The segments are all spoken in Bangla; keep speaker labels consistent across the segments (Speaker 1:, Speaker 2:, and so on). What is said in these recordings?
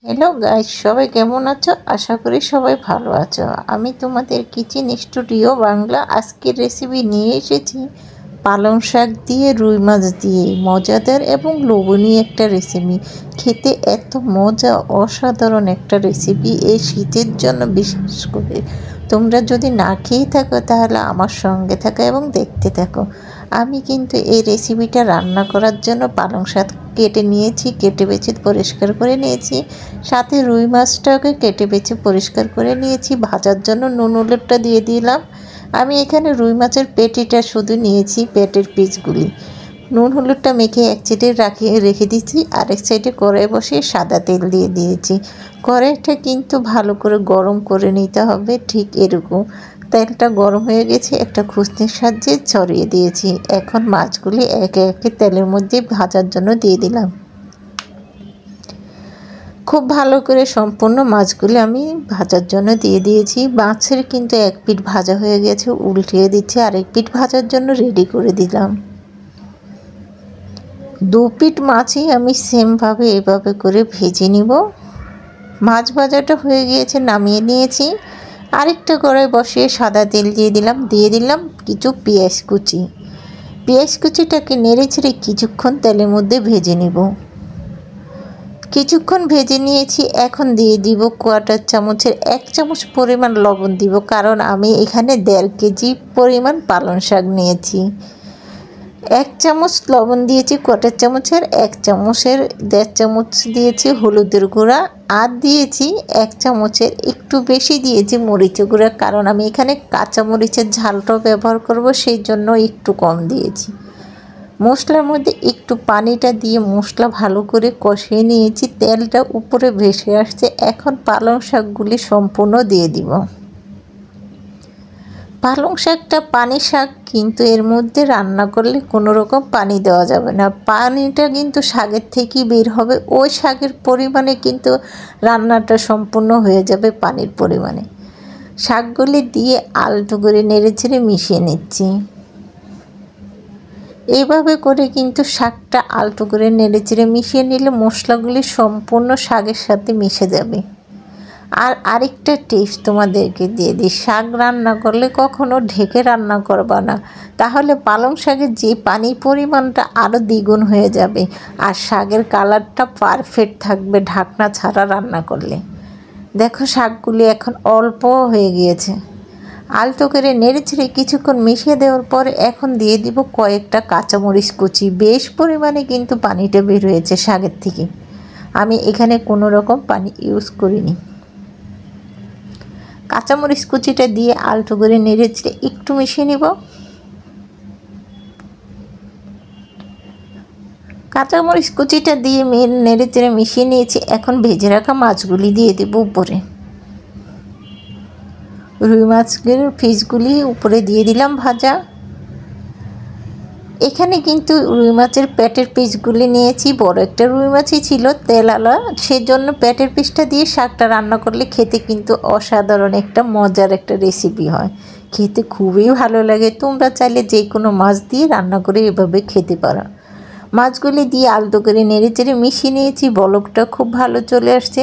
Speaker 1: হ্যালো গাইস, সবাই কেমন আছো? আশা করি সবাই ভালো আছো। আমি তোমাদের কিচেন স্টুডিও বাংলা আজকের রেসিপি নিয়ে এসেছি পালং শাক দিয়ে রুই মাছ দিয়ে মজাদার এবং লোভনীয় একটা রেসিপি। খেতে এত মজা, অসাধারণ একটা রেসিপি এই শীতের জন্য বিশেষ করে। তোমরা যদি না খেয়ে থাকো তাহলে আমার সঙ্গে থাকো এবং দেখতে থাকো। আমি কিন্তু এই রেসিপিটা রান্না করার জন্য পালং শাক কেটে নিয়েছি, কেটে বেছে পরিষ্কার করে নিয়েছি। সাথে রুই মাছটাকে কেটে বেছে পরিষ্কার করে নিয়েছি। ভাজার জন্য নুন হলুদটা দিয়ে দিলাম। আমি এখানে রুই মাছের পেটিটা শুধু নিয়েছি, পেটের পিসগুলি। নুন হলুদটা মেখে এক সাইডে রেখে দিচ্ছি। আরেক সাইডে কড়াই বসিয়ে সাদা তেল দিয়ে দিয়েছি। কড়াইটা কিন্তু ভালো করে গরম করে নিতে হবে, ঠিক এরকম। তেলটা গরম হয়ে গেছে, একটা খুন্তির সাহায্যে ছড়িয়ে দিয়েছি। এখন মাছগুলি একে একে তেলের মধ্যে ভাজার জন্য দিয়ে দিলাম। খুব ভালো করে সম্পূর্ণ মাছগুলি আমি ভাজার জন্য দিয়ে দিয়েছি। মাছের কিন্তু এক পিঠ ভাজা হয়ে গেছে, উল্টিয়ে দিচ্ছি। আরেক পিঠ ভাজার জন্য রেডি করে দিলাম। দু পিঠ মাছই আমি সেমভাবে এভাবে করে ভেজে নিব। মাছ ভাজাটা হয়ে গিয়েছে, নামিয়ে নিয়েছি। আরেকটা কড়াই বসিয়ে সাদা তেল দিয়ে দিলাম কিছু পেঁয়াজ কুচি। পেঁয়াজ কুচিটাকে নেড়ে ছেড়ে কিছুক্ষণ তেলের মধ্যে ভেজে নিব। কিছুক্ষণ ভেজে নিয়েছি। এখন দিয়ে দিব কোয়াটার চামচের 1 চামচ পরিমাণ লবণ দিব, কারণ আমি এখানে 1.5 কেজি পরিমাণ পালং শাক নিয়েছি। 1 চামচ লবণ দিয়েছি, কোয়াটার চামচের 1 চামচের 1.5 চামচ দিয়েছি হলুদের গুঁড়া, আর দিয়েছি 1 চামচের একটু বেশি দিয়েছি মরিচের গুঁড়া, কারণ আমি এখানে কাঁচা মরিচের ঝালটাও ব্যবহার করব, সেই জন্য একটু কম দিয়েছি। মশলার মধ্যে একটু পানিটা দিয়ে মশলা ভালো করে কষিয়ে নিয়েছি। তেলটা উপরে ভেসে আসছে। এখন পালং শাকগুলি সম্পূর্ণ দিয়ে দিব। পালং শাকটা পানি শাক, কিন্তু এর মধ্যে রান্না করলে কোনো রকম পানি দেওয়া যাবে না। পানিটা কিন্তু শাকের থেকেই বের হবে। ওই শাকের পরিমাণে কিন্তু রান্নাটা সম্পূর্ণ হয়ে যাবে পানির পরিমাণে। শাকগুলি দিয়ে আলতো করে নেড়ে ছেড়ে মিশিয়ে নিচ্ছি। এইভাবে করে কিন্তু শাকটা আলতো করে নেড়েচেড়ে মিশিয়ে নিলে মশলাগুলি সম্পূর্ণ শাকের সাথে মিশে যাবে। আর আরেকটা টিপস তোমাদেরকে দিয়ে দিই, শাক রান্না করলে কখনো ঢেকে রান্না করবা না, তাহলে পালং শাকের যে পানির পরিমাণটা আরও দ্বিগুণ হয়ে যাবে, আর শাকের কালারটা পারফেক্ট থাকবে ঢাকনা ছাড়া রান্না করলে। দেখো শাকগুলি এখন অল্প হয়ে গিয়েছে। আলতো করে নেড়ে ছেড়ে কিছুক্ষণ মিশিয়ে দেওয়ার পর এখন দিয়ে দিব কয়েকটা কাঁচামরিচ কুচি। বেশ পরিমাণে কিন্তু পানিটা বের হয়েছে শাকের থেকে। আমি এখানে কোনো রকম পানি ইউজ করিনি। কাঁচামরিচ কুচিটা দিয়ে আলতো করে নেড়ে ছেড়ে একটু মিশিয়ে নিব। কাঁচামরিচ কুচিটা দিয়ে নেড়ে চেড়ে মিশিয়ে নিয়েছি। এখন ভেজে রাখা মাছগুলি দিয়ে দেব উপরে। রুই মাছের পিসগুলি উপরে দিয়ে দিলাম ভাজা। এখানে কিন্তু রুই মাছের পেটের পিসগুলি নিয়েছি, বড় একটা রুই মাছই ছিল তেলালা, সেজন্য পেটের পিসটা দিয়ে শাকটা রান্না করলে খেতে কিন্তু অসাধারণ একটা মজার একটা রেসিপি হয়। খেতে খুবই ভালো লাগে। তোমরা চাইলে যে কোনো মাছ দিয়ে রান্না করে এভাবে খেতে পারো। মাছগুলি দিয়ে আলতো করে নেড়ে চেড়ে মিশিয়ে নিয়েছি। বলকটা খুব ভালো চলে আসছে।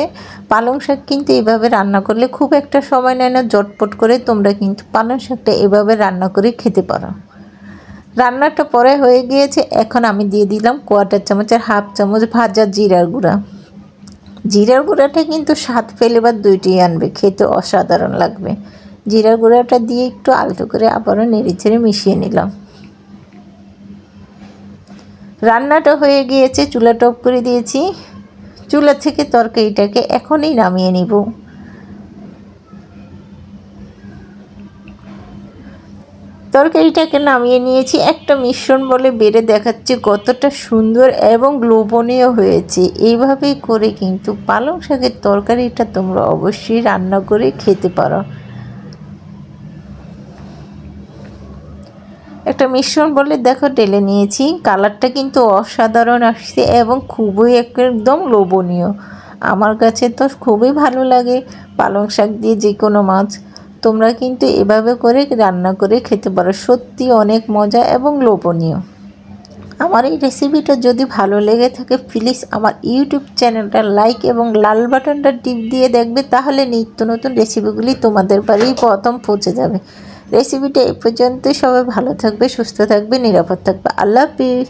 Speaker 1: পালং শাক কিন্তু এভাবে রান্না করলে খুব একটা সময় নেয় না, ঝটপট করে তোমরা কিন্তু পালং শাকটা এভাবে রান্না করে খেতে পারো। রান্নাটা পরে হয়ে গিয়েছে। এখন আমি দিয়ে দিলাম কোয়াটার চামচের 1/2 চামচ ভাজা জিরার গুঁড়া। জিরার গুঁড়াটা কিন্তু স্বাদ ফ্লেভার দুইটিই আনবে, খেতে অসাধারণ লাগবে। জিরার গুঁড়াটা দিয়ে একটু আলতো করে আবারও নেড়ে ছেড়ে মিশিয়ে নিলাম। রান্নাটা হয়ে গিয়েছে, চুলাটা অফ করে দিয়েছি। চুলা থেকে তরকারিটাকে এখনই নামিয়ে নিব। তরকারিটাকে নামিয়ে নিয়েছি। একটা মিশ্রণ বলে বেড়ে দেখাচ্ছে কতটা সুন্দর এবং লোভনীয় হয়েছে। এইভাবেই করে কিন্তু পালং শাকের তরকারিটা তোমরা অবশ্যই রান্না করে খেতে পারো। একটা মিশ্রণ বলে দেখো ঢেলে নিয়েছি। কালারটা কিন্তু অসাধারণ আসছে এবং খুবই একদম লোভনীয়। আমার কাছে তো খুবই ভালো লাগে পালং শাক দিয়ে যে কোনো মাছ। তোমরা কিন্তু এভাবে করে রান্না করে খেতে পারো, সত্যি অনেক মজা এবং লোভনীয়। আমার এই রেসিপিটা যদি ভালো লেগে থাকে প্লিজ আমার ইউটিউব চ্যানেলটা লাইক এবং লাল বাটনটা টিপ দিয়ে দেখবে, তাহলে নিত্য নতুন রেসিপিগুলি তোমাদের বাড়িই প্রথম পৌঁছে যাবে। রেসিপিটা এই পর্যন্তই। সবাই ভালো থাকবে, সুস্থ থাকবে, নিরাপদ থাকবে। আল্লাহ হাফিজ।